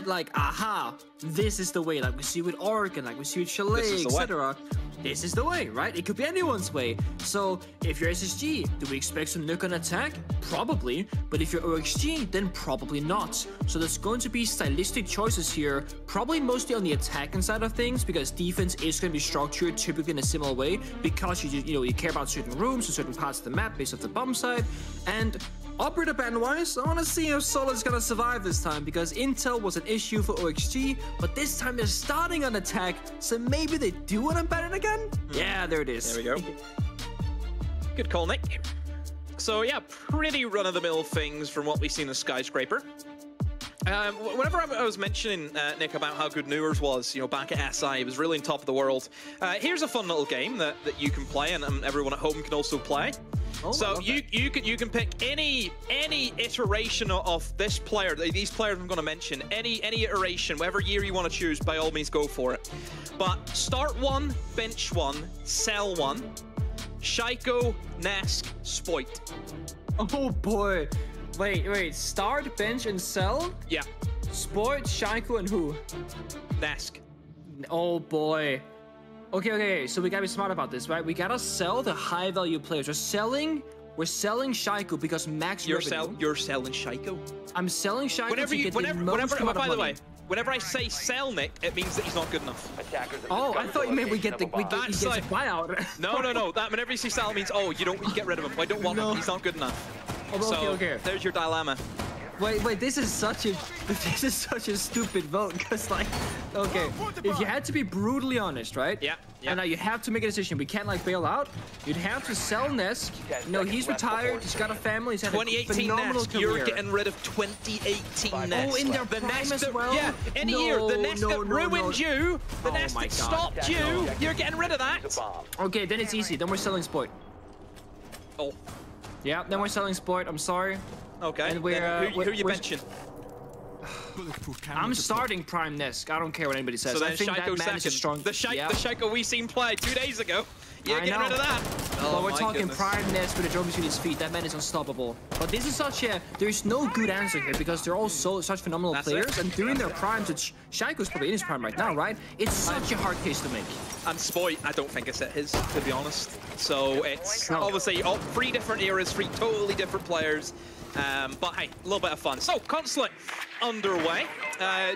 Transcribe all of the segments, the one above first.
like, aha, this is the way, like we see with Oregon, like we see with Chalet, etc. This is the way, right? It could be anyone's way. So if you're SSG, do we expect some nuke on attack? Probably. But if you're OXG, then probably not. So there's going to be stylistic choices here, probably mostly on the attacking side of things, because defense is going to be structured typically in a similar way, because you care about certain rooms or certain parts of the map based off the bomb side. And operator ban-wise, I want to see if Solo's gonna survive this time, because intel was an issue for OXG, but this time they're starting on attack, so maybe they do want to ban it again? Yeah, there it is. There we go. Good call, Nick. So yeah, pretty run-of-the-mill things from what we've seen in Skyscraper. Whenever I was mentioning, Nick, about how good Newers was, back at SI, he was really on top of the world. Here's a fun little game that you can play, and everyone at home can also play. Oh, so you can pick any iteration of this player, these players I'm going to mention, any iteration, whatever year you want to choose, by all means go for it. But start one, bench one, sell one, Shaiko, Nesk, Spoit. Oh boy. Wait, start, bench, and sell? Yeah. Spoit, Shaiko, and who? Nesk. Oh boy. Okay, so we gotta be smart about this, right? We gotta sell the high-value players. We're selling Shaiko because max revenue. You're selling Shaiko? I'm selling Shaiko whenever I say sell, Nick, it means that he's not good enough. Oh, I thought you meant he gets a buyout. No. That whenever you say sell, it means, oh, you get rid of him. I don't want him. He's not good enough. Okay. There's your dilemma. Wait, this is such a stupid vote, because okay, if you had to be brutally honest, right? Yeah. And now you have to make a decision. We can't bail out. You'd have to sell Nesk. He's retired. He's got a family. He's had a phenomenal career. You're getting rid of 2018 Nesk. Oh, in their prime as well? Yeah, any year. The Nesk that ruined you, the Nesk that stopped you, you're getting rid of that. Okay, then it's easy. Then we're selling Spoit. Oh. Yeah, then we're selling Spoit. I'm sorry. Okay, and we're, who are you benching? I'm starting Prime Nesk. I don't care what anybody says. So then I think Shaiko that man is a strong... The Shaiko we seen play 2 days ago. You're getting rid of that. Well, we're talking Prime Nesk with a drone between his feet. That man is unstoppable. But this is such a... There's no good answer here, because they're all such phenomenal players. And during their primes, Shaiko's probably in his prime right now, right? It's such a hard case to make. And Spoit, I don't think it's at his, to be honest. So it's obviously all 3 different eras, 3 totally different players. But hey, a little bit of fun. So, Consulate underway.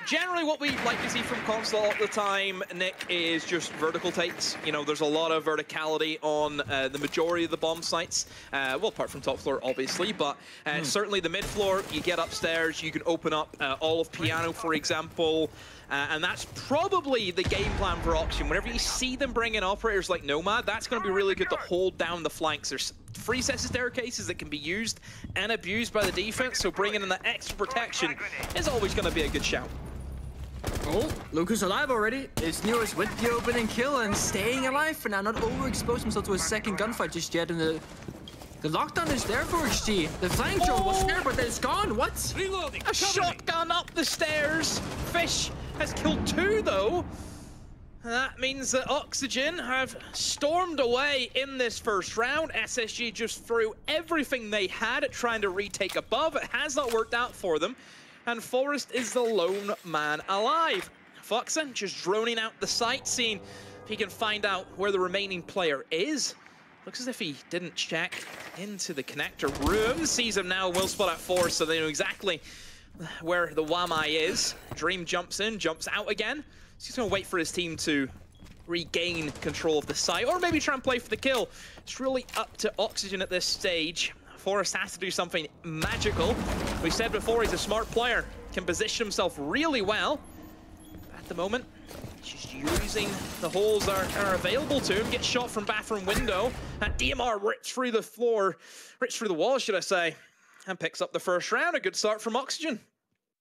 Generally, what we like to see from Consulate all the time, Nick, is just vertical takes. There's a lot of verticality on the majority of the bomb sites. Well, apart from top floor, obviously, but certainly the mid floor, you get upstairs, you can open up all of Piano, for example. And that's probably the game plan for Oxygen. Whenever you see them bring in operators like Nomad, that's going to be really good to hold down the flanks. There's 3 sets of staircases that can be used and abused by the defense, so bringing in that extra protection is always going to be a good shout. Oh, Lucas alive already. It's Newers with the opening kill and staying alive for now, not overexposed himself to a second gunfight just yet. And the lockdown is there for XG. The flank drone was there, but then it's gone. What? Reloading. A shotgun up the stairs. Fish has killed 2, though. That means that Oxygen have stormed away in this first round. SSG just threw everything they had at trying to retake above. It has not worked out for them. And Forrest is the lone man alive. Foxen just droning out the site, seeing if he can find out where the remaining player is. Looks as if he didn't check into the connector room. Sees him now, will spot at 4, so they know exactly where the Wamai is. Dream jumps in, jumps out again. So he's going to wait for his team to regain control of the site, or maybe try and play for the kill. It's really up to Oxygen at this stage. Forrest has to do something magical. We said before, he's a smart player, can position himself really well. At the moment, just using the holes that are available to him. Gets shot from bathroom window. That DMR rips through the floor, rips through the wall, should I say, and picks up the first round. A good start from Oxygen.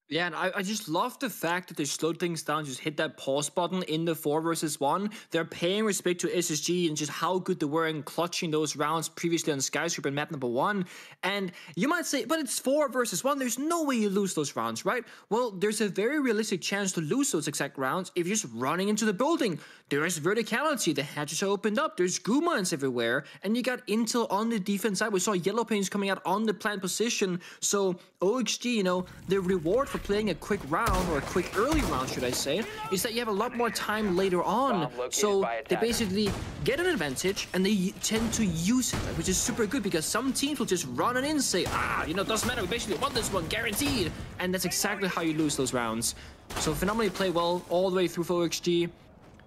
Yeah, and I just love the fact that they slowed things down, just hit that pause button in the 4 versus 1. They're paying respect to SSG and just how good they were in clutching those rounds previously on Skyscraper and map number 1. And you might say, but it's 4 versus 1. There's no way you lose those rounds, right? Well, there's a very realistic chance to lose those exact rounds if you're just running into the building. There's verticality. The hatches are opened up. There's goo mines everywhere. And you got intel on the defense side. We saw yellow paints coming out on the plant position. So OXG, the reward for for playing a quick round, or a quick early round, should I say, is that you have a lot more time later on. So they basically get an advantage, and they tend to use it, which is super good, because some teams will just run it in and say, you know, it doesn't matter, we basically won this one, guaranteed. And that's exactly how you lose those rounds. So phenomenally play well all the way through for OXG.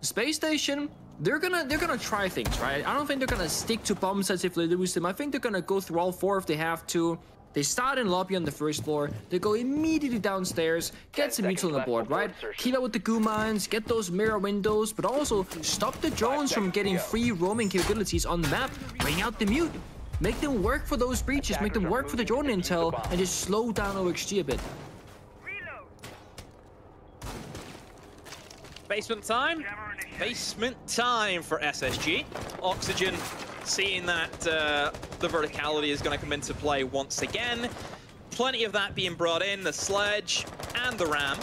Space Station, they're gonna try things, right? I don't think they're gonna stick to bomb sets if they lose them. I think they're gonna go through all 4 if they have to. They start in lobby on the first floor. They go immediately downstairs, get some mutual on the board, right? Keep up with the goo mines, get those mirror windows, but also stop the drones from getting free roaming capabilities on the map. Bring out the mute. Make them work for those breaches, make them work for the drone intel, and just slow down OXG a bit. Basement time. Basement time for SSG. Oxygen seeing that the verticality is going to come into play once again. Plenty of that being brought in, the sledge and the ram.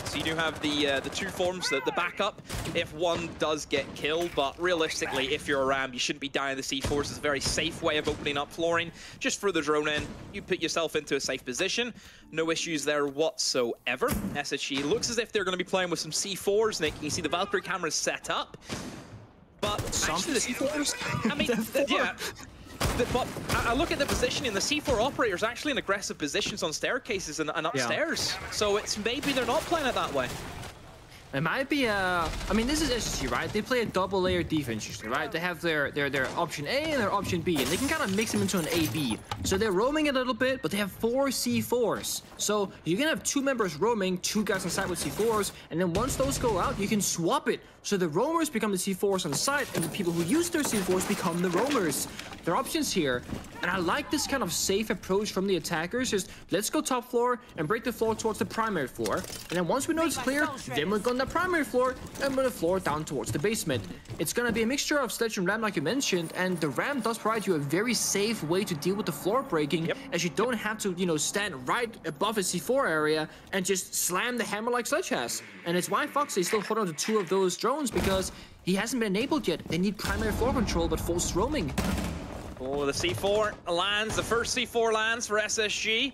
So you do have the 2 forms, the backup, if one does get killed. But realistically, if you're a ram, you shouldn't be dying. The C4s is a very safe way of opening up flooring. Just throw the drone in, you put yourself into a safe position. No issues there whatsoever. SSG looks as if they're going to be playing with some C4s, Nick. You can see the Valkyrie cameras set up. But actually the C4s, I mean, yeah. But I look at the positioning, the C4 operators actually in aggressive positions on staircases and upstairs. Yeah. So it's maybe they're not playing it that way. It might be I mean, this is SSG, right? They play a double layer defense usually, right? They have their option A and their option B, and they can kind of mix them into an A-B. So they're roaming a little bit, but they have 4 C4s. So you can have 2 members roaming, 2 guys on site with C4s, and then once those go out, you can swap it. So the roamers become the C4s on the side, and the people who use their C4s become the roamers. There are options here, and I like this kind of safe approach from the attackers. Just let's go top floor and break the floor towards the primary floor, and then once we know it's clear, then we're going to the primary floor and move the floor down towards the basement. It's going to be a mixture of sledge and ram, like you mentioned, and the ram does provide you a very safe way to deal with the floor breaking, as you don't have to, you know, stand right above a C4 area and just slam the hammer like Sledge has. And it's why Fox is still holding on to 2 of those drones, because he hasn't been enabled yet. They need primary floor control, but forced roaming. Oh, the C4 lands, the first C4 lands for SSG.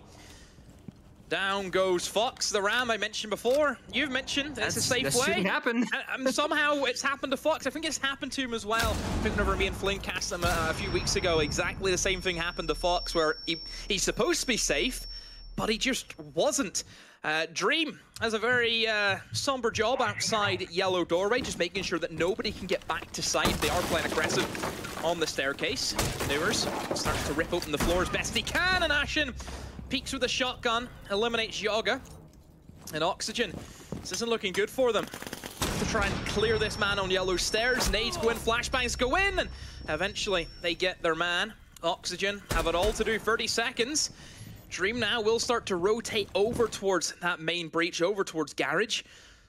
Down goes Fox, the ram I mentioned before. You've mentioned it's a safe way. That shouldn't happen. And somehow it's happened to Fox. I think it's happened to him as well. I think whenever me and Flynn cast him a few weeks ago, exactly the same thing happened to Fox, where he's supposed to be safe, but he just wasn't. Dream has a very somber job outside yellow doorway, just making sure that nobody can get back to site. They are playing aggressive on the staircase. Newers starts to rip open the floor as best he can, and Ashen peeks with a shotgun, eliminates Yoga. And Oxygen, this isn't looking good for them. To try and clear this man on yellow stairs. Nades go in, flashbangs go in, and eventually they get their man. Oxygen have it all to do, 30 seconds. Dream now will start to rotate over towards that main breach, over towards Garage.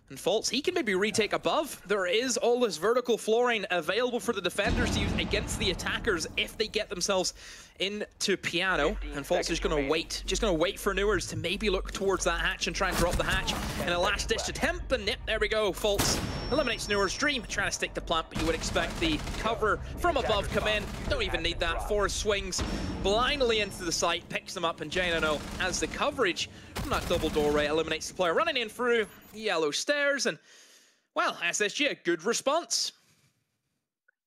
And Faults, he can maybe retake above. There is all this vertical flooring available for the defenders to use against the attackers if they get themselves into Piano. And Faults is going to wait for Newers to maybe look towards that hatch and try and drop the hatch in a last-ditch attempt. And yep, there we go. Faults eliminates Newers. Dream trying to stick the plant, but you would expect the cover from above come in. Don't even need that. Forrest swings blindly into the site, picks them up, and Janano has the coverage from that double doorway, eliminates the player running in through yellow stairs. And well, SSG, a good response.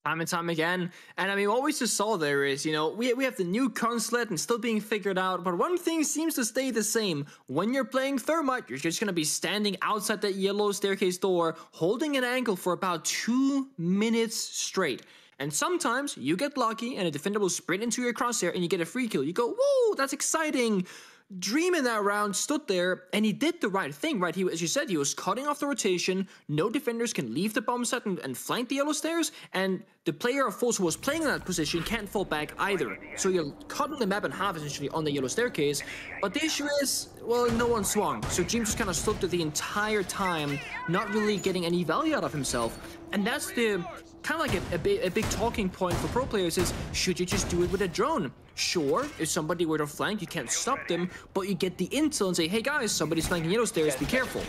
Time and time again. And I mean, what we just saw there is, you know, we have the new consulate and still being figured out, but one thing seems to stay the same. When you're playing Thermite, you're just going to be standing outside that yellow staircase door, holding an angle for about 2 minutes straight. And sometimes you get lucky and a defender will sprint into your crosshair and you get a free kill. You go, whoa, that's exciting. Dream in that round stood there, and he did the right thing, right? He, as you said, he was cutting off the rotation. No defenders can leave the bomb set and flank the yellow stairs, and the player of Force who was playing in that position can't fall back either. So you're cutting the map in half, essentially, on the yellow staircase. But the issue is, well, no one swung. So Dream just kind of stood there the entire time, not really getting any value out of himself. And that's the kind of like a big talking point for pro players is, should you just do it with a drone? Sure, if somebody were to flank, you can't stop them, but you get the intel and say, hey guys, somebody's flanking yellow stairs, be careful.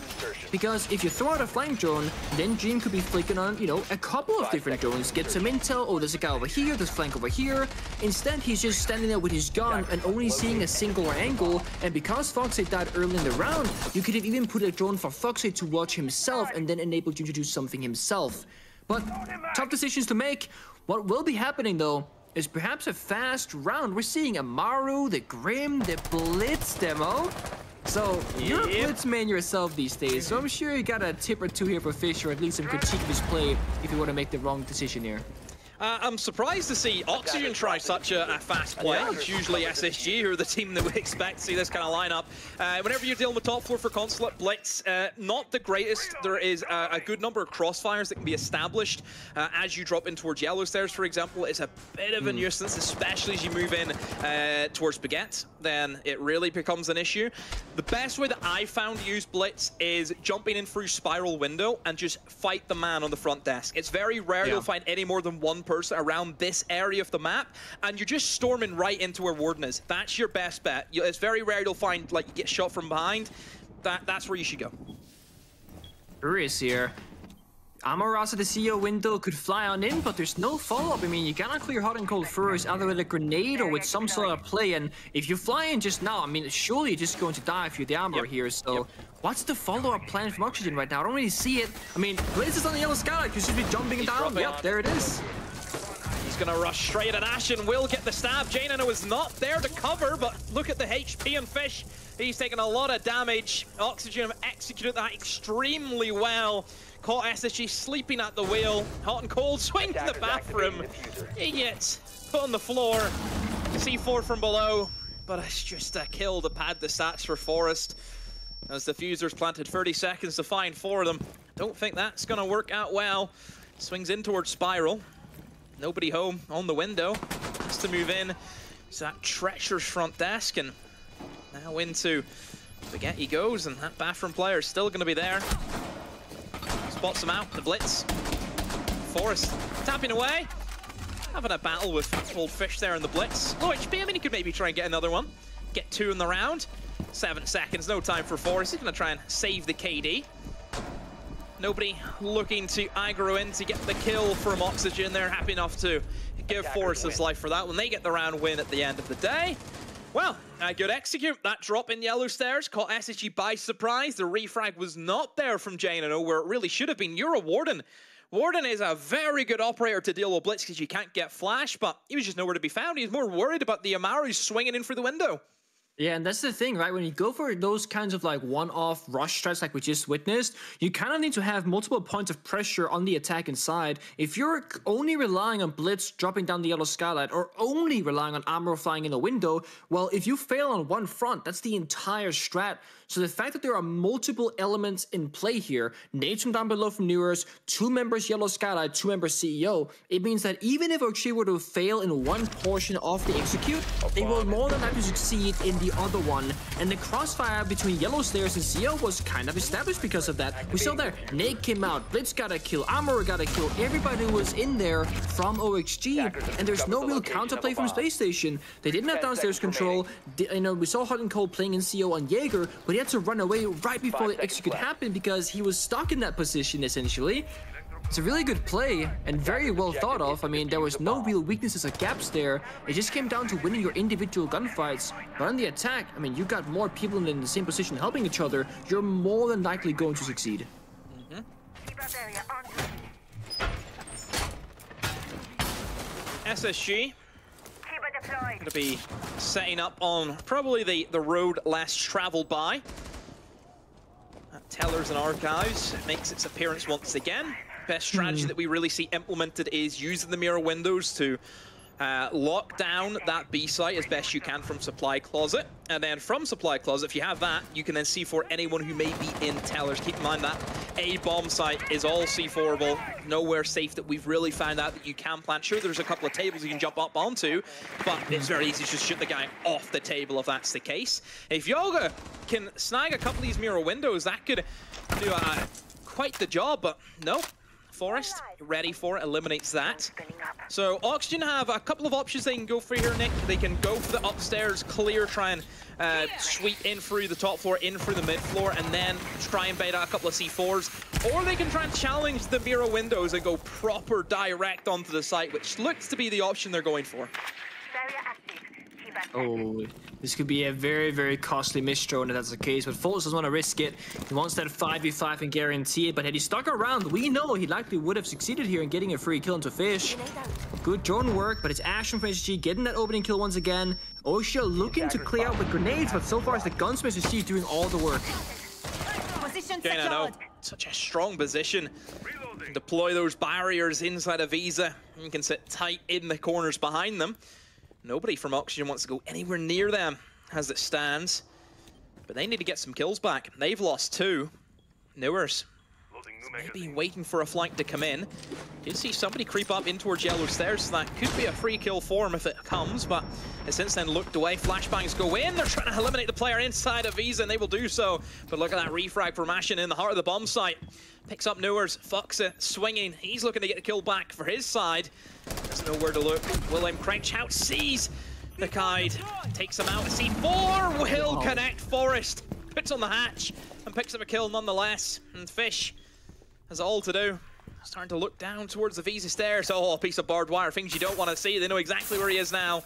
Because if you throw out a flank drone, then Gene could be flicking on, you know, a couple of different drones, get some intel, oh, there's a guy over here, there's flank over here. Instead, he's just standing there with his gun and only seeing a single angle, and because Foxy died early in the round, you could have even put a drone for Foxy to watch himself and then enable you to do something himself. But tough decisions to make. What will be happening, though, is perhaps a fast round. We're seeing Amaru, the Grim, the Blitz demo. So, you're a Blitz man yourself these days, so I'm sure you got a tip or two here for Fish, or at least some critique of his play if you want to make the wrong decision here. I'm surprised to see Oxygen try such a fast play. It's usually SSG who are the team that we expect to see this kind of lineup. Whenever you're dealing with top 4 for Consulate, Blitz, not the greatest. There is a good number of crossfires that can be established as you drop in towards yellow stairs, for example. It's a bit of a nuisance, especially as you move in towards Baguette. Then it really becomes an issue. The best way that I found to use Blitz is jumping in through Spiral Window and just fight the man on the front desk. It's very rare you'll find any more than one person around this area of the map, and you're just storming right into where Warden is. That's your best bet. It's very rare you'll find, like, you get shot from behind. That's where you should go. Curious here. Amorasa, the CEO window, could fly on in, but there's no follow-up. I mean, you cannot clear hot and cold first, either with a grenade or with some sort of play. And if you fly in just now, I mean, surely you're just going to die if you're the armor here. So, what's the follow-up plan from Oxygen right now? I don't really see it. I mean, Blaze is on the yellow skylight. You should be jumping down. Yep, there it is. He's gonna rush straight at Ash and will get the stab. Janino is not there to cover, but look at the HP and Fish. He's taken a lot of damage. Oxygen have executed that extremely well. Caught SSG sleeping at the wheel. Hot and cold swing to the bathroom. He gets put on the floor. C4 from below, but it's just a kill to pad the stats for Forest. As the Fusers planted 30 seconds to find 4 of them. Don't think that's gonna work out well. Swings in towards Spiral. Nobody home on the window. Has to move in. So that treacherous front desk, and now into Baguette he goes, and that bathroom player is still going to be there. Spots him out, the Blitz. Forest tapping away. Having a battle with old Fish there in the Blitz. Low HP, I mean, he could maybe try and get another one. Get 2 in the round. 7 seconds, no time for Forest. He's going to try and save the KD. Nobody looking to aggro in to get the kill from Oxygen. They're happy enough to give Forest his life for that when they get the round win at the end of the day. Well, a good execute. That drop in yellow stairs caught SSG by surprise. The refrag was not there from Janino where it really should have been. You're a Warden. Warden is a very good operator to deal with Blitz because you can't get flash, but he was just nowhere to be found. He was more worried about the Amaru swinging in through the window. Yeah, and that's the thing, right? When you go for those kinds of like one-off rush strikes like we just witnessed, you kind of need to have multiple points of pressure on the attack inside. If you're only relying on Blitz dropping down the yellow skylight or only relying on Amro flying in the window, well, if you fail on one front, that's the entire strat. So the fact that there are multiple elements in play here, nades from down below from Newers, 2 members yellow skylight, 2 members CEO, it means that even if Oxy were to fail in one portion of the execute, they will more than likely succeed in the other one. And the crossfire between yellow stairs and CEO was kind of established because of that. We saw there, Nate came out, Blitz got a kill, Armor got a kill, everybody was in there from OXG, and there's no real counterplay from Space Station. They didn't have downstairs control. You know, we saw Hot and Cold playing in CO on Jaeger, but he had to run away right before the execute happened because he was stuck in that position essentially. It's a really good play and very well thought of. I mean, there was no real weaknesses or gaps there. It just came down to winning your individual gunfights. But on the attack, I mean, you got more people in the same position helping each other. You're more than likely going to succeed. SSG going to be setting up on probably the road less traveled by. Tellers and Archives makes its appearance once again. Best strategy that we really see implemented is using the mirror windows to lock down that B site as best you can from Supply Closet. And then from Supply Closet, if you have that, you can then C4 anyone who may be in Tellers. Keep in mind that A bomb site is all C4able. Nowhere safe that we've really found out that you can plant. Sure, there's a couple of tables you can jump up onto, but it's very easy to just shoot the guy off the table if that's the case. If Yoga can snag a couple of these mirror windows, that could do quite the job, but no. Forest. Ready for it, eliminates that. So Oxygen have a couple of options they can go for here, Nick. They can go for the upstairs clear, try and sweep in through the top floor, in through the mid floor, and then try and bait out a couple of C4s. Or they can try and challenge the mirror windows and go proper direct onto the site, which looks to be the option they're going for. Oh, this could be a very, very costly misthrow if that's the case, but Fultz doesn't want to risk it. He wants that 5v5 and guarantee it, but had he stuck around, we know he likely would have succeeded here in getting a free kill into Fish. Good drone work, but it's Ashton from SSG getting that opening kill once again. Osha looking to clear out with grenades, but so far it's the gunsmith SSG doing all the work. Okay, I know. Such a strong position. Deploy those barriers inside of Visa. You can sit tight in the corners behind them. Nobody from Oxygen wants to go anywhere near them as it stands. But they need to get some kills back. They've lost 2. Newers maybe waiting for a flank to come in. Did see somebody creep up in towards yellow stairs, so that could be a free kill for him if it comes, but has since then looked away. Flashbangs go in. They're trying to eliminate the player inside of Visa, and they will do so. But look at that refrag from Ashen in the heart of the bomb site. Picks up Newers, fucks it, swinging. He's looking to get the kill back for his side. There's nowhere to look. William Crouchout sees the Kide, takes him out. A C4 will connect Forest. Puts on the hatch and picks up a kill nonetheless. And Fish has all to do. Starting to look down towards the Visa stairs. Oh, a piece of barbed wire, things you don't want to see. They know exactly where he is now.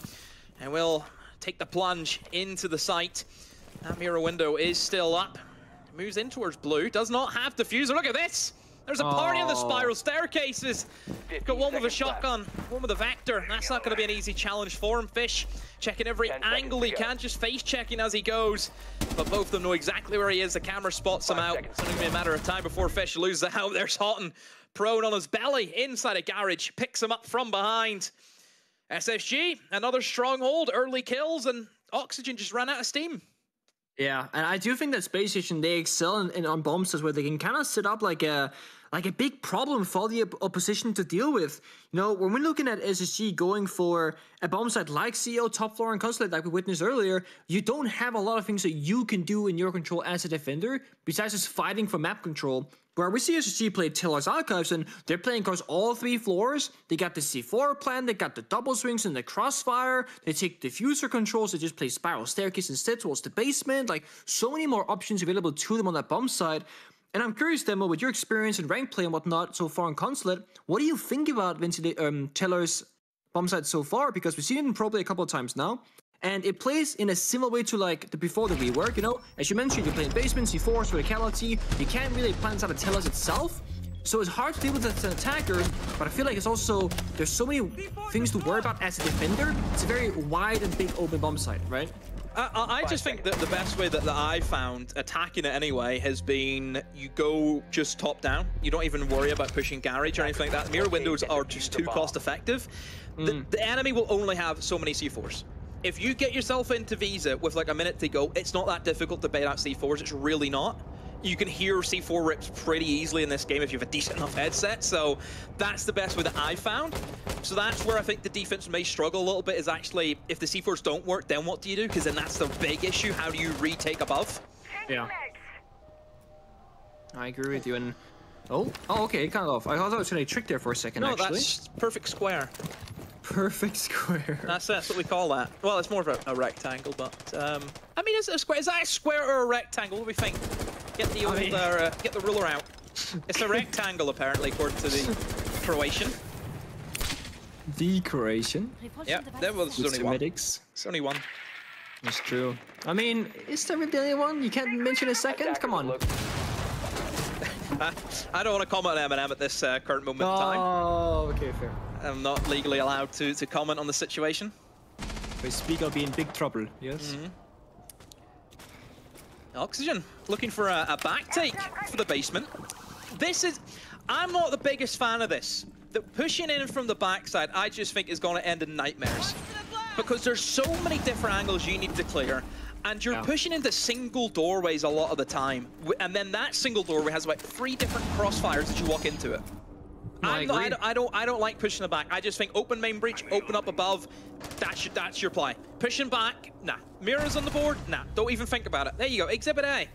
And will take the plunge into the site. That mirror window is still up. Moves in towards blue. Does not have diffuser. Look at this. There's a party on the spiral staircases. Got one with a shotgun, one with a Vector. That's not going to be an easy challenge for him. Fish checking every angle he can, just face checking as he goes. But both of them know exactly where he is. The camera spots him out. It's only going to be a matter of time before Fish loses out. There's Houghton prone on his belly inside a garage. Picks him up from behind. SSG, another stronghold, early kills, and Oxygen just ran out of steam. Yeah, and I do think that Space Station, they excel on bomb sites where they can kind of set up like a big problem for the opposition to deal with. You know, when we're looking at SSG going for a bomb site like CEO, top floor, and consulate like we witnessed earlier, you don't have a lot of things that you can do in your control as a defender besides just fighting for map control. Where we see SSG play Tiller's Archives, and they're playing across all 3 floors. They got the C4 plan, they got the double swings and the crossfire, they take diffuser controls, they just play spiral staircase instead towards the basement. Like, so many more options available to them on that bomb side. And I'm curious, Demo, with your experience in rank play and whatnot so far in Consulate, what do you think about Tiller's bomb site so far? Because we've seen it probably a couple of times now. And it plays in a similar way to like before the rework, you know? As you mentioned, you're playing basement, C4, verticality. You can't really plan out of Tellers itself. So it's hard to deal with as an attacker, but I feel like it's also, there's so many things to worry about as a defender. It's a very wide and big open bomb site, right? I just think that the best way that I found attacking it anyway has been you go just top down. You don't even worry about pushing garage or anything like that. Mirror windows are just too cost effective. The enemy will only have so many C4s. If you get yourself into Visa with like a minute to go, it's not that difficult to bait out C4s. It's really not. You can hear C4 rips pretty easily in this game if you have a decent enough headset. So that's the best way that I've found. So that's where I think the defense may struggle a little bit, is actually if the C4s don't work, then what do you do? Because then that's the big issue. How do you retake above? Yeah. I agree with you. And oh, okay, kind of off. I thought it was going to be a trick there for a second, actually. No, that's perfect square. Perfect square. That's what we call that. Well, it's more of a rectangle, but I mean, is it a square? Is that a square or a rectangle? What do we think? Get the old, get the ruler out. It's a rectangle, apparently, according to the Croatian. The Croatian. Yeah, there was only one. It's only one. That's true. I mean, is there really only one? You can't mention a second? Come on. I don't want to comment on M&M at this current moment in time. Oh, okay, fair. I'm not legally allowed to comment on the situation. We speak of being in big trouble, yes? Oxygen looking for a back take for the basement. I'm not the biggest fan of this. The pushing in from the backside, I just think is going to end in nightmares. Because there's so many different angles you need to clear. And you're pushing into single doorways a lot of the time. And then that single doorway has about 3 different crossfires as you walk into it. I don't like pushing the back. I just think open main breach, open up above. That's your play. Pushing back, nah. Mirrors on the board, nah. Don't even think about it. There you go. Exhibit A.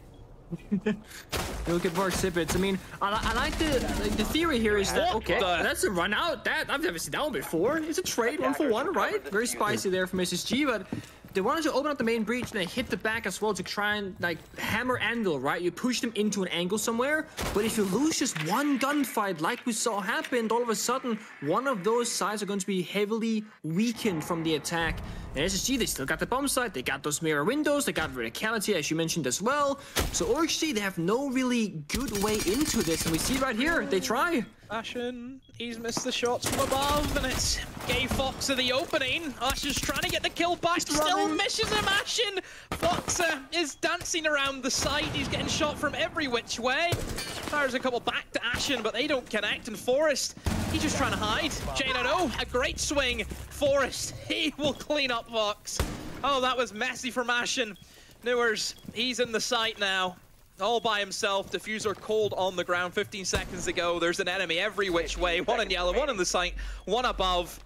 Look at Mark Sippets. I mean, I like the theory here is that, okay, that's a run out. That I've never seen that one before. It's a trade, 1-for-1, right? Very spicy there from SSG, but they wanted to open up the main breach and they hit the back as well to try and like hammer angle, right? You push them into an angle somewhere, but if you lose just one gunfight like we saw happen, all of a sudden one of those sides are going to be heavily weakened from the attack. And SSG, they still got the bomb site, they got those mirror windows, they got verticality as you mentioned as well. So ORG, they have no really good way into this, and we see right here, they try. Ashen, he's missed the shots from above, and it's Gay Fox of the opening. Ashen's trying to get the kill back, still misses him, Ashen! Fox is dancing around the site, he's getting shot from every which way. Fires a couple back to Ashen, but they don't connect, and Forest, he's just trying to hide. Jane, a great swing. Forest, he will clean up Fox. Oh, that was messy from Ashen. Newers, he's in the site now. All by himself, diffuser cold on the ground, 15 seconds to go. There's an enemy every which way. One in yellow, one in the site, one above.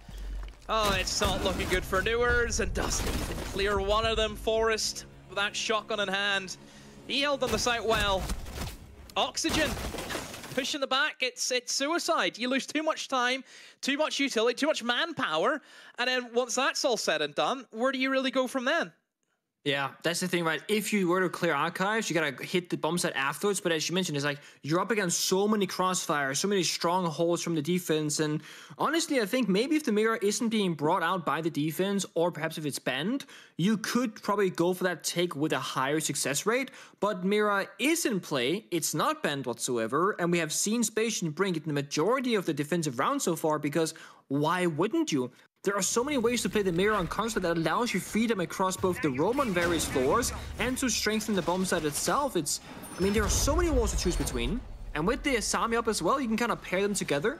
Oh, it's not looking good for Newers, and doesn't even clear one of them. Forest, with that shotgun in hand. He held on the site well. Oxygen, pushing the back, it's suicide. You lose too much time, too much utility, too much manpower, and then once that's all said and done, where do you really go from then? Yeah, that's the thing, right? If you were to clear archives, you gotta hit the bomb site afterwards. But as you mentioned, it's like you're up against so many crossfires, so many strongholds from the defense. And honestly, I think maybe if the mirror isn't being brought out by the defense, or perhaps if it's banned, you could probably go for that take with a higher success rate. But Mira is in play, it's not banned whatsoever, and we have seen Spatian bring it in the majority of the defensive rounds so far, because why wouldn't you? There are so many ways to play the mirror on console that allows you freedom across both the roam on various floors and to strengthen the bomb site itself. I mean, there are so many walls to choose between. And with the Asami up as well, you can kind of pair them together.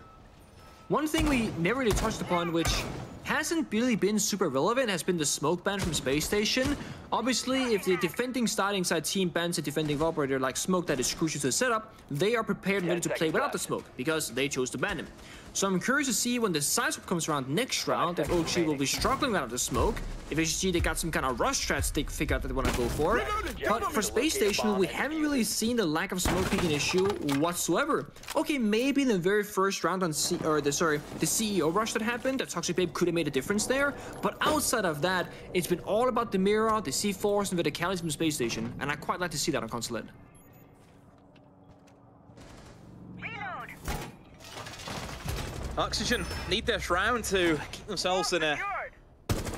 One thing we never really touched upon, which hasn't really been super relevant, has been the smoke ban from Space Station. Obviously, if the defending starting side team bans a defending operator like smoke that is crucial to the setup, they are prepared and ready to play without the smoke, because they chose to ban him. So I'm curious to see when the side swap comes around next round, if OG will be struggling without the smoke, if HG they got some kind of rush strats they figure out that they want to go for. But for Space Station, we haven't really seen the lack of smoke being an issue whatsoever. Okay, maybe in the very first round on the CEO rush that happened, that Toxic Babe could have made a difference there. But outside of that, it's been all about the mirror, the C4s, and the verticality from Space Station, and I quite like to see that on console. Oxygen need this round to keep themselves in a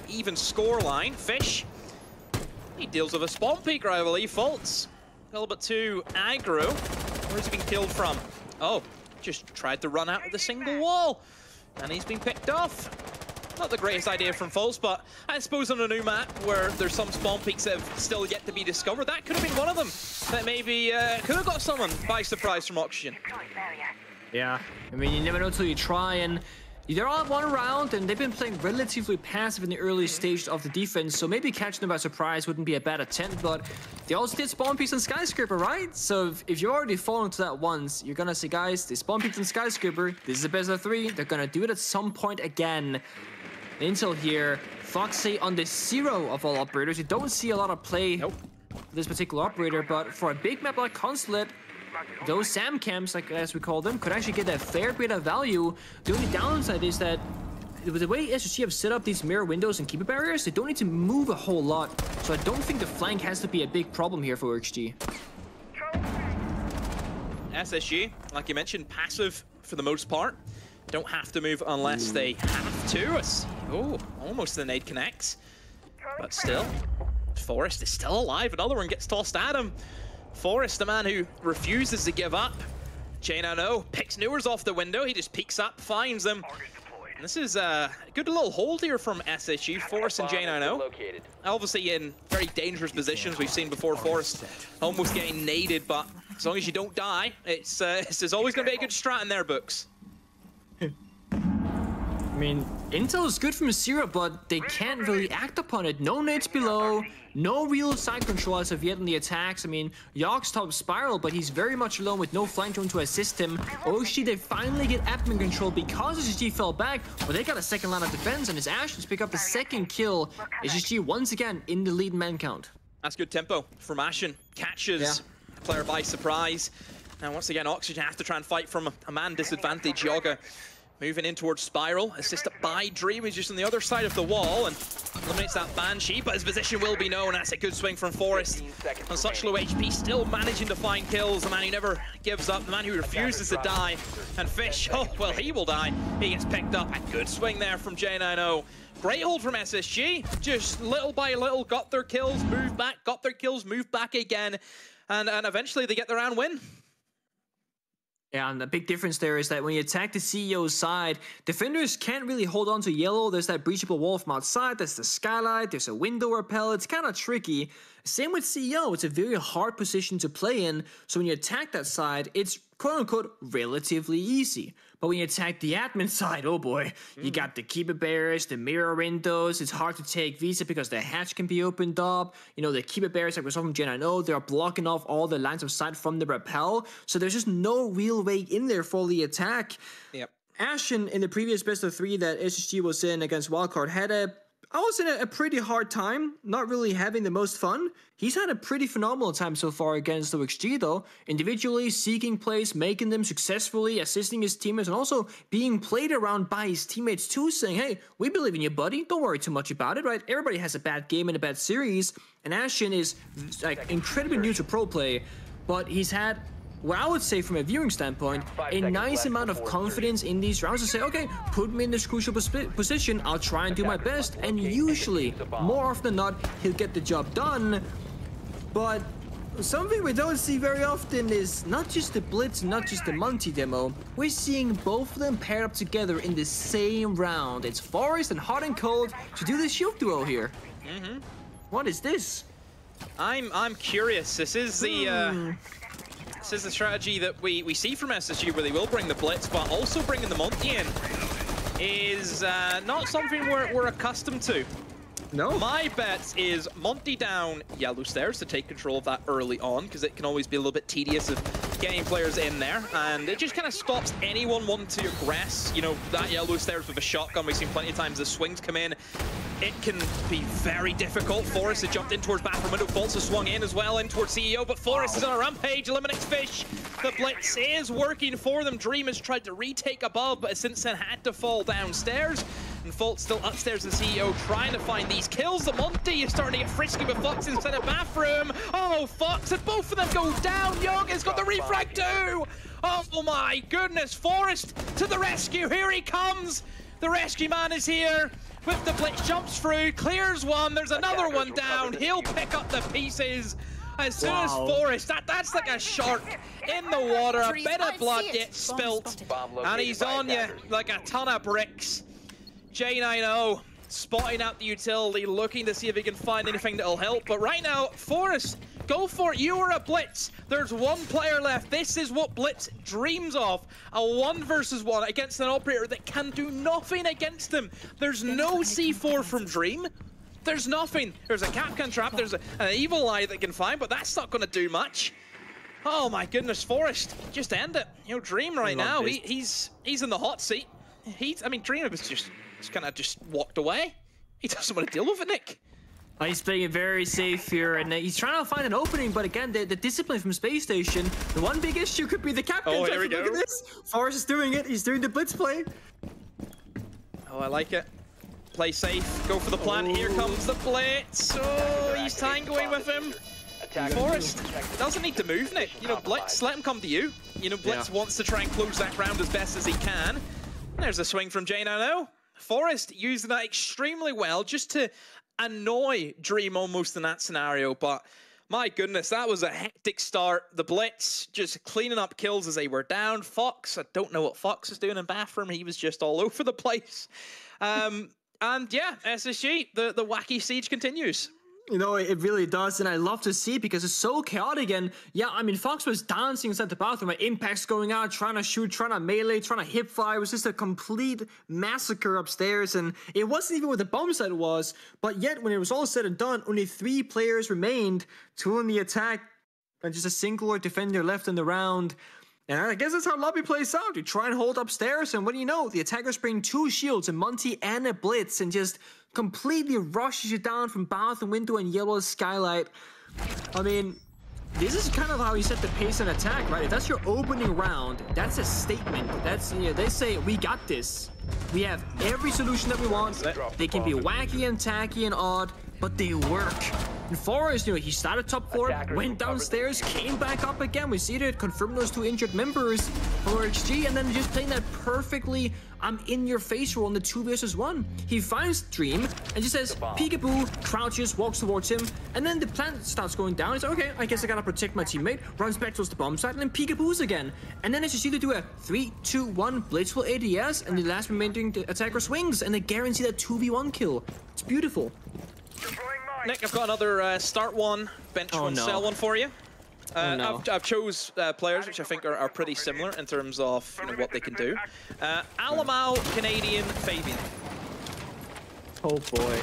even score line. Fish, he deals with a spawn peek, I believe. Faults a little bit too aggro. Where's he been killed from? Oh, just tried to run out with a single wall, and he's been picked off. Not the greatest idea from Faults, but I suppose on a new map where there's some spawn peaks that have still yet to be discovered, that could have been one of them that maybe could have got someone by surprise from Oxygen. Yeah, I mean, you never know till you try, and they're all 1 round, and they've been playing relatively passive in the early stage of the defense, so maybe catching them by surprise wouldn't be a bad attempt, but they also did spawn peaks on Skyscraper, right? So if you're already fallen to that once, you're gonna say, guys, they spawn peaks on Skyscraper, this is a best of 3, they're gonna do it at some point again. Intel here, Foxy on the 0 of all operators. You don't see a lot of play for this particular operator, but for a big map like Consulate, those SAM camps, like as we call them, could actually get a fair bit of value. The only downside is that with the way SSG have set up these mirror windows and keeper barriers, they don't need to move a whole lot. So I don't think the flank has to be a big problem here for XG. SSG, like you mentioned, passive for the most part. Don't have to move unless they have to. Oh, almost the nade connects. But still, Forest is still alive. Another one gets tossed at him. Forest, the man who refuses to give up. J9O picks Newers off the window. He just peeks up, finds them. And this is a good little hold here from SSG, Forest and J9O. Obviously in very dangerous positions. We've seen before Forest almost getting naded, but as long as you don't die, it's always going to be a good strat in their books. I mean, intel is good from Zero, but they can't really act upon it. No nades below, no real side control as of yet in the attacks. I mean, Yogg's top spiral, but he's very much alone with no flank drone to assist him. OG, they finally get admin control because SSG fell back, but they got a second line of defense, and his Ashes pick up the second kill. SSG once again in the lead man count. That's good tempo from Ashen. Catches player by surprise. And once again, Oxygen have to try and fight from a man disadvantage. Yoga moving in towards Spiral, assisted by Dream, who's just on the other side of the wall and eliminates that Banshee, but his position will be known. That's a good swing from Forest. On such low HP, still managing to find kills. The man who never gives up, the man who refuses to die. And Fish, oh, well, he will die. He gets picked up. A good swing there from J90. Great hold from SSG. Just little by little, got their kills, moved back, got their kills, moved back again. And eventually they get the round win. Yeah, and the big difference there is that when you attack the CEO's side, defenders can't really hold on to yellow. There's that breachable wall from outside, there's the skylight, there's a window repel. It's kind of tricky. Same with CEO, it's a very hard position to play in, so when you attack that side, it's quote-unquote relatively easy. But when you attack the admin side, oh boy, you got the keeper barriers, the mirror windows, it's hard to take Visa because the hatch can be opened up. You know, the keeper barriers like we saw from Gen 9, they're blocking off all the lines of sight from the rappel, so there's just no real way in there for the attack. Yep. Ashen in the previous best of 3 that SSG was in against Wildcard had I was in a pretty hard time, not really having the most fun. He's had a pretty phenomenal time so far against OXG though, individually seeking plays, making them successfully, assisting his teammates, and also being played around by his teammates too, saying, hey, we believe in you, buddy, don't worry too much about it, right? Everybody has a bad game and a bad series, and Ashen is like incredibly new to pro play, but he's had, what I would say from a viewing standpoint, a nice amount of confidence in these rounds to say, okay, put me in this crucial position, I'll try and do my best, and usually, more often than not, he'll get the job done. But something we don't see very often is not just the Blitz, not just the Monty demo, we're seeing both of them paired up together in the same round. It's Forest and Hot and Cold to do the shield duo here. What is this? I'm curious. This is the this is the strategy that we see from SSG, where they will bring the Blitz, but also bringing the Monty in is not something we're accustomed to. No. My bet is Monty down yellow stairs to take control of that early on, because it can always be a little bit tedious of getting players in there, and it just kind of stops anyone wanting to aggress. You know, that yellow stairs with a shotgun, we've seen plenty of times the swings come in. It can be very difficult. Forest has jumped in towards bathroom window. Bolts has swung in as well, in towards CEO, but Forest is on a rampage, eliminates Fish. The Blitz is working for them. Dream has tried to retake above, but has since then had to fall downstairs. And Fult's still upstairs in CEO, trying to find these kills. The Monty is starting to get frisky with Fox inside a bathroom. Oh, Fox, and both of them go down. Yoga's got the refrag too. Oh my goodness, Forest to the rescue. Here he comes. The rescue man is here. With the Blitz, jumps through, clears one, there's another one down. He'll pick up the pieces. As soon as Forest, that's like a shark in the water. A bit of blood gets spilt, and he's on you like a ton of bricks. J90 spotting out the utility, looking to see if he can find anything that'll help. But right now, Forest, go for it. You are a Blitz. There's one player left. This is what Blitz dreams of. A 1 versus 1 against an operator that can do nothing against him. There's no C4 from Dream. There's nothing. There's a Capcan trap. There's an evil eye that can find, but that's not going to do much. Oh my goodness, Forest, just end it. You know, Dream right now, he's in the hot seat. I mean, Dream was just kind of just walked away. He doesn't want to deal with it, Nick. He's playing it very safe here, and he's trying to find an opening, but again, the discipline from Space Station, the one big issue could be the Captain. Oh, here we go. Look at this. Forrest is doing it. He's doing the Blitz play. Oh, I like it. Play safe. Go for the plant. Here comes the Blitz. Oh, he's tangoing with him. Forrest doesn't need to move, Nick. You know, Blitz, let him come to you. You know, Blitz wants to try and close that round as best as he can. There's a swing from J90. Forrest using that extremely well just to annoy Dream almost in that scenario, but my goodness, that was a hectic start. The Blitz just cleaning up kills as they were down. Fox, I don't know what Fox is doing in bathroom. He was just all over the place. And yeah, SSG, the wacky siege continues. You know, it really does, and I love to see it because it's so chaotic. And yeah, I mean, Fox was dancing inside the bathroom, like impacts going out, trying to shoot, trying to melee, trying to hip fire. It was just a complete massacre upstairs, and it wasn't even where the bomb site was. But yet, when it was all said and done, only 3 players remained, 2 in the attack, and just a singular defender left in the round. And I guess that's how lobby plays out. You try and hold upstairs, and what do you know? The attackers bring 2 shields, a Monty and a Blitz, and just completely rushes you down from bathroom window and yellow skylight. I mean, this is kind of how you set the pace and attack, right? If that's your opening round, that's a statement. That's, you know, they say, we got this. We have every solution that we want. They can be wacky and tacky and odd, but they work. And Forrest, you know, he started top 4, went downstairs, came back up again. We see that confirm those 2 injured members for XG, and then just playing that perfectly, I'm in your face role in the 2 versus 1. He finds Dream and just says, peekaboo, crouches, walks towards him, and then the plant starts going down. He's like, okay, I guess I gotta protect my teammate, runs back towards the bomb site, and then peekaboos again. And then as you see, they do a 3, 2, 1 blitzful ADS, and the last remaining attacker swings, and they guarantee that 2v1 kill. It's beautiful. Nick, I've got another start one, bench one, sell one for you. I've chose players which I think are pretty similar in terms of, you know, what they can do. Alamal, Canadian, Fabian. Oh boy.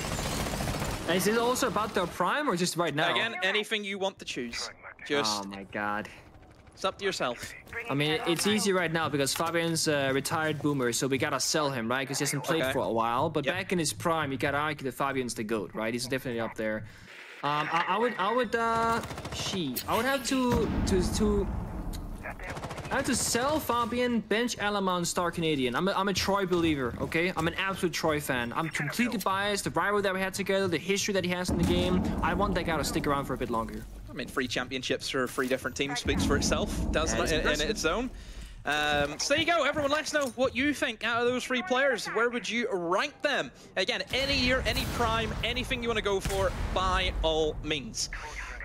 And is this also about their prime or just right now? Again, anything you want to choose. Just. Oh my god. It's up to yourself. I mean, it's easy right now because Fabian's a retired boomer, so we gotta sell him, right? Because he hasn't played for a while. But back in his prime, you gotta argue that Fabian's the GOAT, right? He's definitely up there. I would have to sell Fabian, bench Alaman, Star Canadian. I'm a Troy believer, okay? I'm an absolute Troy fan. I'm completely biased. The rivalry that we had together, the history that he has in the game. I want that guy to stick around for a bit longer. I mean, 3 championships for 3 different teams speaks for itself, doesn't it, in its own? So there you go. Everyone, let us know what you think out of those 3 players. Where would you rank them? Again, any year, any prime, anything you want to go for, by all means.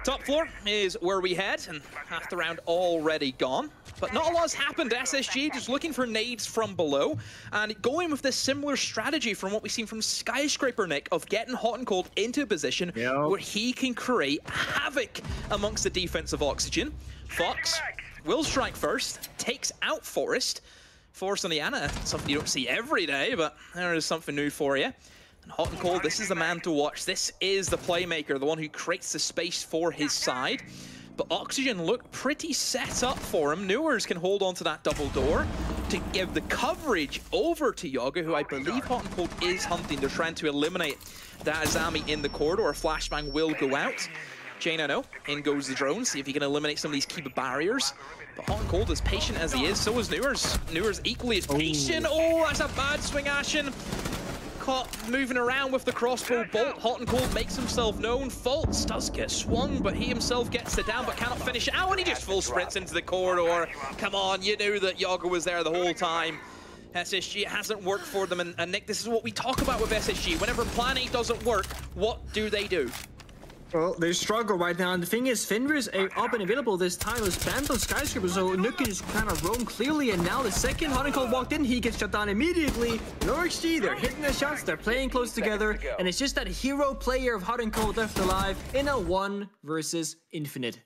Top floor is where we head, and half the round already gone. But not a lot has happened. SSG just looking for nades from below and going with this similar strategy from what we've seen from Skyscraper, Nick, of getting hot and cold into a position where he can create havoc amongst the defense of Oxygen. Fox will strike first, takes out Forrest. Forrest on the Ana, something you don't see every day, but there is something new for you. And hot and cold, this is the man to watch. This is the playmaker, the one who creates the space for his side. But Oxygen look pretty set up for him. Newers can hold on to that double door to give the coverage over to Yoga, who I believe Hot and Cold is hunting. They're trying to eliminate that Azami in the corridor. Flashbang will go out. J9O, in goes the drone, see if he can eliminate some of these keeper barriers. But Hot and Cold, as patient as he is, so is Newers. Newers equally as patient. Oh, that's a bad swing, Ashen. Caught moving around with the crossbow bolt. Hot and Cold makes himself known. Faults does get swung, but he himself gets it down, but cannot finish it out, and he just full sprints into the corridor. Come on, you knew that Yaga was there the whole time. SSG hasn't worked for them, and Nick, this is what we talk about with SSG. Whenever Plan A doesn't work, what do they do? Well, they struggle right now, and the thing is, Fenrir is up and available this time. It was banned on Skyscraper, so Nook can just kind of roam clearly, and now the second Hot and Cold walked in, he gets shut down immediately. No XG, they're hitting their shots, they're playing close together, and it's just that hero player of Hot and Cold left alive in a 1 versus Infinite.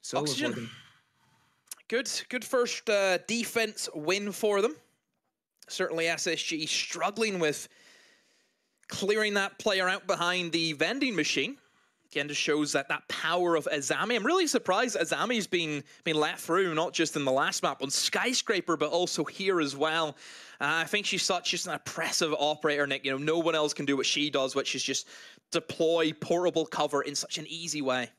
So Oxygen. Good first defense win for them. Certainly SSG struggling with clearing that player out behind the vending machine. Again, just shows that power of Azami. I'm really surprised Azami's been let through, not just in the last map on Skyscraper, but also here as well. I think she's just an oppressive operator, Nick. You know, no one else can do what she does, which is just deploy portable cover in such an easy way.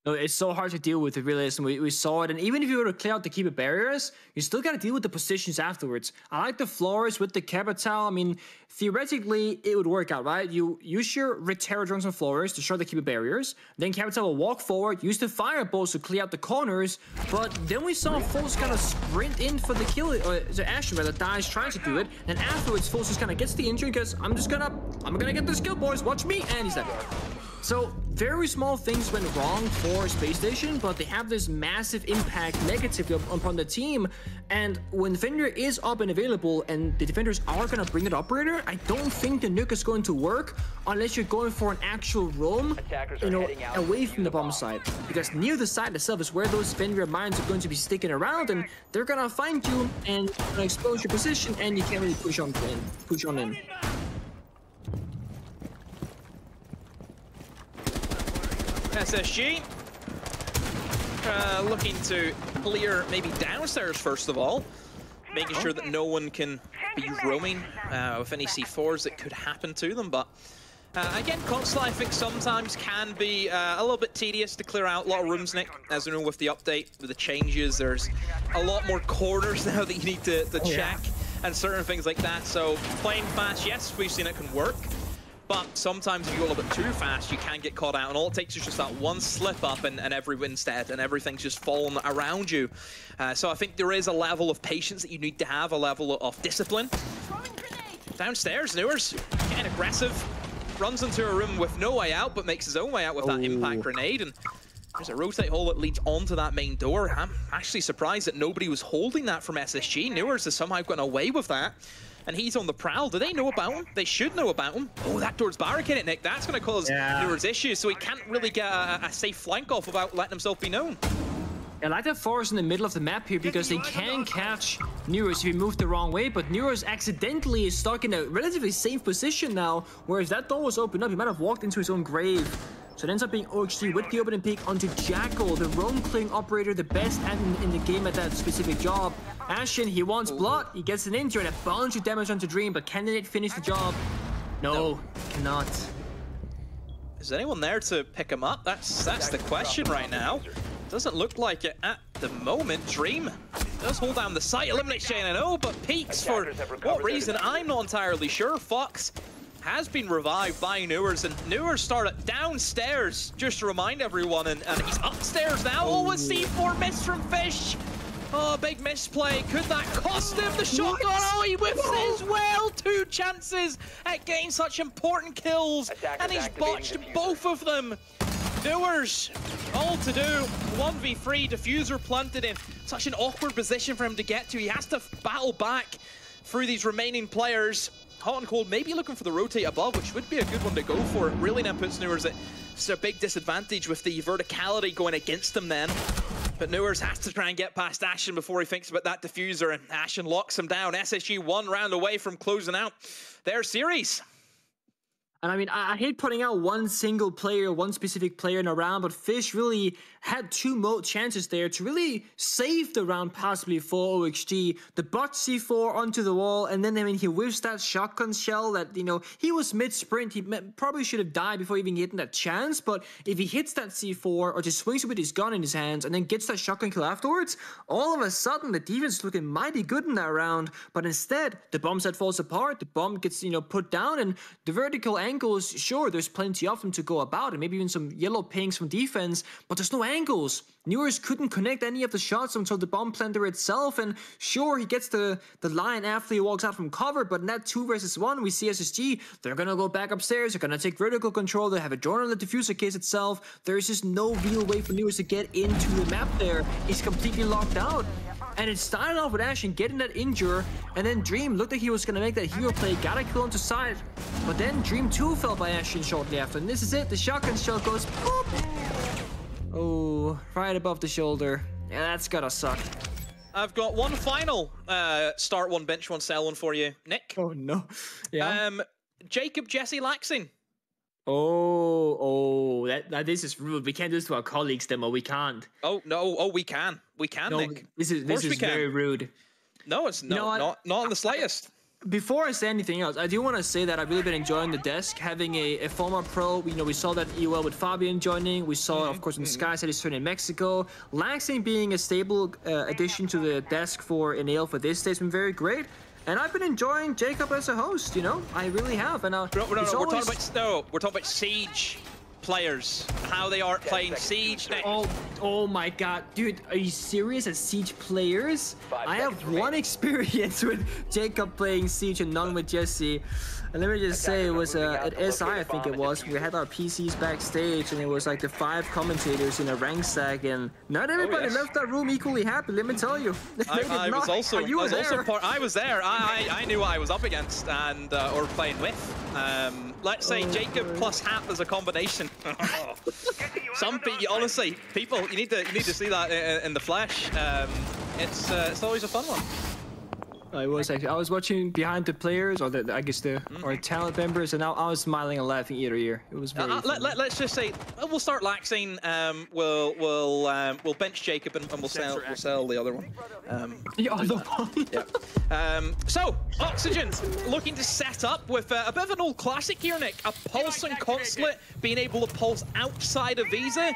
No, it's so hard to deal with it, really is. And we saw it. And even if you were to clear out the keeper barriers, you still got to deal with the positions afterwards. I like the floors with the capital. I mean, theoretically, it would work out, right? You use your Terror drones and floors to show the keeper barriers. Then capital will walk forward, use the fireballs to clear out the corners. But then we saw Foles kind of sprint in for the kill. The Ashen rather dies trying to do it. And afterwards, Foles just kind of gets the injury because I'm gonna get this kill, boys. Watch me. And he's dead. So, very small things went wrong for Space Station, but they have this massive impact negatively upon the team. And when Fenrir is up and available and the defenders are going to bring it operator, I don't think the nuke is going to work unless you're going for an actual roam, you know, away from the bomb site. Because near the site itself is where those Fenrir mines are going to be sticking around, and they're going to find you and expose your position, and you can't really push on in. SSG looking to clear maybe downstairs first of all, making sure that no one can be roaming with any C4s that could happen to them, but Again, console I think sometimes can be a little bit tedious to clear out a lot of rooms, Nick. As you know, with the update, with the changes, there's a lot more corners now that you need to check and certain things like that. So playing fast, yes, we've seen it can work. But sometimes if you go a little bit too fast, you can get caught out, and all it takes is just that one slip up and everyone's dead, and everything's just falling around you. So I think there is a level of patience that you need to have, a level of discipline. Downstairs, Newers getting aggressive, runs into a room with no way out, but makes his own way out with that impact grenade, and there's a rotate hole that leads onto that main door. I'm actually surprised that nobody was holding that from SSG. Newers has somehow gotten away with that. And he's on the prowl. Do they know about him? They should know about him. Oh, that door's barricaded, Nick. That's going to cause Newers issues, so he can't really get a safe flank off without letting himself be known. I like that forest in the middle of the map here because they can catch Newers if he moved the wrong way, but Newers accidentally is stuck in a relatively safe position now, whereas that door was opened up, he might have walked into his own grave. So it ends up being OHG with the opening pick onto Jackal, the roam clearing operator, the best in the game at that specific job. Ashen, he wants blood, he gets an injury and a bunch of damage onto Dream, but can it finish the job? No, cannot. Is anyone there to pick him up? That's the question right now. Doesn't look like it at the moment. Dream does hold down the site, eliminates JNO, but peaks for what reason? I'm not entirely sure. Fox has been revived by Newers, and Newers started downstairs, just to remind everyone, and he's upstairs now. Oh, a C4 miss from Fish. Oh, big misplay. Could that cost him the shotgun? Oh, he whiffs it as well. 2 chances at getting such important kills, and he's botched both of them. Newers, all to do. 1v3, diffuser planted in such an awkward position for him to get to. He has to battle back through these remaining players. Hot and cold, maybe looking for the rotate above, which would be a good one to go for. It really now puts Newers at a big disadvantage with the verticality going against him then. But Newers has to try and get past Ashen before he thinks about that diffuser, and Ashen locks him down. SSG 1 round away from closing out their series. And I mean, I hate putting out one single player, one specific player in a round, but Fish really had 2 chances there to really save the round possibly for OXG. The bot C4 onto the wall, and then I mean, he whiffs that shotgun shell that, you know, he was mid-sprint. He probably should have died before even getting that chance, but if he hits that C4 or just swings it with his gun in his hands and then gets that shotgun kill afterwards, all of a sudden the defense is looking mighty good in that round, but instead the bomb set falls apart, the bomb gets, you know, put down, and the vertical angles, sure, there's plenty of them to go about, and maybe even some yellow pings from defense, but there's no angles. Newers couldn't connect any of the shots until the bomb planter itself, and sure, he gets the line after he walks out from cover, but in that 2 versus 1, we see SSG, they're gonna go back upstairs, they're gonna take vertical control, they have a drone on the diffuser case itself. There's just no real way for Newers to get into the map there. He's completely locked out. And it started off with Ashen getting that injure, and then Dream looked like he was going to make that hero play, got a kill onto side, but then Dream 2 fell by Ashen shortly after, and this is it, the shotgun shell goes boop. Oh, right above the shoulder. Yeah, that's gotta suck. I've got one final start one, bench one, sell one for you, Nick. Oh no. Yeah. Jacob Jesse Laxing. Oh, that this is rude. We can't do this to our colleagues, demo. We can't. Oh no, we can. We can, no, Nick. This is very rude. No, it's not in the slightest. Before I say anything else, I do want to say that I've really been enjoying the desk, having a former pro. You know, we saw that EOL with Fabian joining. We saw, of course, when Sky said he's turning in Mexico. Laxing being a stable addition to the desk for Enale for this stage has been very great. And I've been enjoying Jacob as a host, you know? I really have. And we're talking about Siege players, how they are playing Siege. Oh my god, dude, are you serious? As Siege players? I have one experience with Jacob playing Siege and none with Jesse. And let me just say, it was at SI, I think it was. We had our PCs backstage, and it was like the 5 commentators in a rank stack, and not everybody left that room equally happy. Let me tell you. I was also part. I was there. I knew what I was up against and or playing with. Let's say Jacob plus Hap as a combination. Honestly, people, you need to see that in the flesh. It's always a fun one. I was actually. I was watching behind the players, or I guess the or talent members, and I was smiling and laughing ear to ear. It was very. Let's just say we'll start laxing. We'll bench Jacob and we'll sell the other one. The other one. Yeah. So Oxygen looking to set up with a bit of an old classic here, Nick. A pulse and consulate, being able to pulse outside of Visa.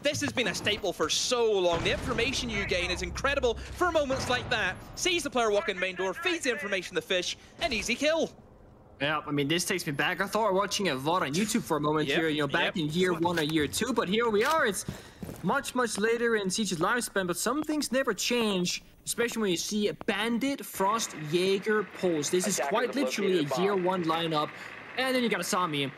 This has been a staple for so long. The information you gain is incredible for moments like that. Sees the player walk in main door, feeds the information to Fish, an easy kill. Yeah, I mean, this takes me back. I thought watching a VOD on YouTube for a moment here, you know, back in year 1 or year 2, but here we are. It's much later in Siege's lifespan, but some things never change, especially when you see a Bandit, Frost, Jaeger, Pulse. This is quite literally a year 1 lineup, and then you got a Sami.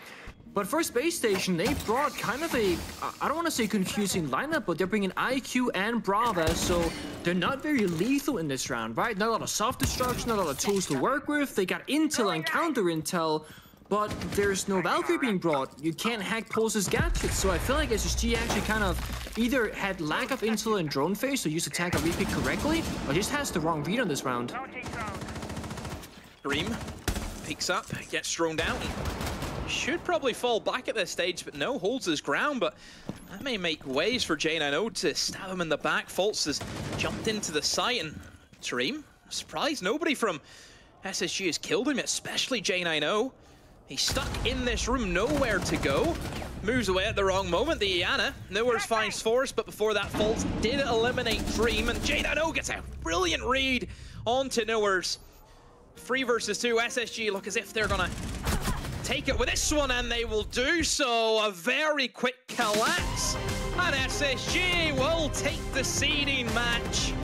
But for Space Station, they brought kind of a, I don't want to say confusing lineup, but they're bringing IQ and Brava, so they're not very lethal in this round, right? Not a lot of soft destruction, not a lot of tools to work with. They got intel and counter intel, but there's no Valkyrie being brought. You can't hack Pulse's gadgets, so I feel like SSG actually kind of either had lack of intel in drone phase, so used attack or repick correctly, or just has the wrong read on this round. Dream peeks up, gets thrown down. Should probably fall back at this stage, but no, holds his ground, but that may make ways for J9O to stab him in the back. Fultz has jumped into the site, and Tareem, surprised nobody from SSG has killed him, especially J9O. He's stuck in this room, nowhere to go. Moves away at the wrong moment, the Iana. Nowhere's finds Force, but before that, Fultz did eliminate Dream, and J9O gets a brilliant read onto Nowhere's. 3 versus 2, SSG look as if they're gonna take it with this one, and they will do so. A very quick collapse, and SSG will take the seeding match.